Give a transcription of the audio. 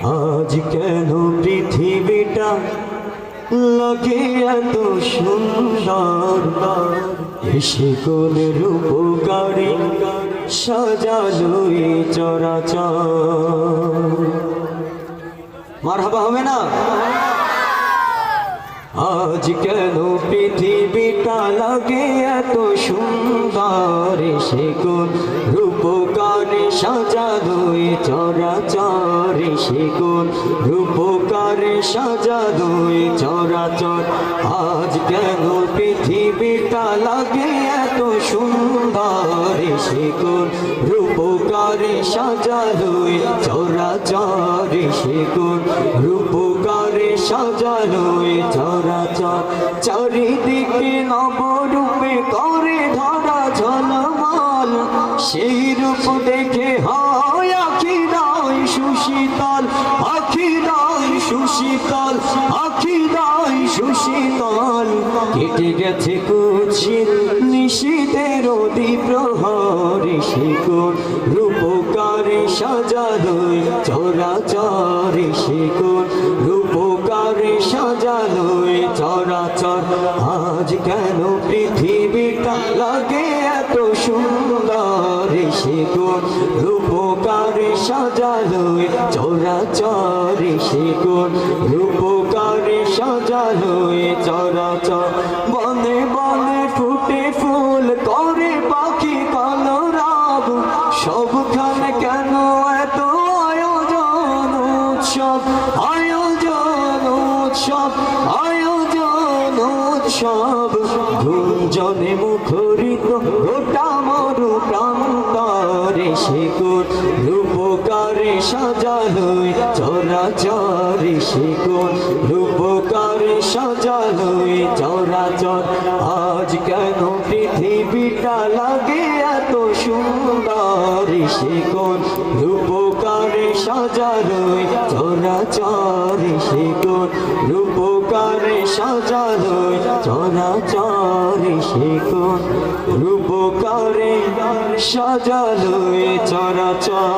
আজ কেন পৃথিবীটা লাগে এত সুন্দর, এসে কোন রূপকারী সাজালো এই চরাচর। মারহাবা হবে না? আজ কেন পৃথিবীটা লাগে এত সুন্দর, এসে কোন রূপকারে সাজালো এই চরাচর, এসে কোন রূপকারে সাজালো এই চরাচর। আজ কেন পৃথিবীটা লাগে এত সুন্দর, এসে কোন রূপকারে সাজালো এই চরাচর, এসে কোন রূপকারে সাজালো এই চরাচর। চারিদিকে নবরূপে করে ধরা ঝলমল, সেই রূপ দেখে হয় আখিরায় সুশীতল, আখিরায় সুশীতল, আখিরায় সুশীতল। কেটে গেছে কুৎসিত নিশীথের দ্বিপ্রহর, এসে কোন রূপকারে সাজালো চরাচর, এসে কোন রূপকারে সাজালো চরাচর। আজ কেন পৃথিবীটা লাগে এত সুন্দর, এসে কোন রূপকারে সাজালো চরাচর, এসে কোন রূপকারে সাজালো চরাচর। বনে বনে ফুটে ফুল করে পাখি কলরব, সবখানে কেন এত আয়োজন উৎসব, আয়োজন উৎসব, আয়োজন উৎসব। গুঞ্জনে মুখরিত গোটা মরু প্রান্তর, এসে কোন রূপকারে সাজালো চরাচর, এসে কোন রূপকারে সাজালো চরাচর। আজ কেন পৃথিবীটা লাগে এত সুন্দর, এসে কোন রূপকারে সাজালো চরাচর, এসে কোন রূপকারে সাজালো চরাচর, এসে কোন রূপকারে সাজালো চরাচর।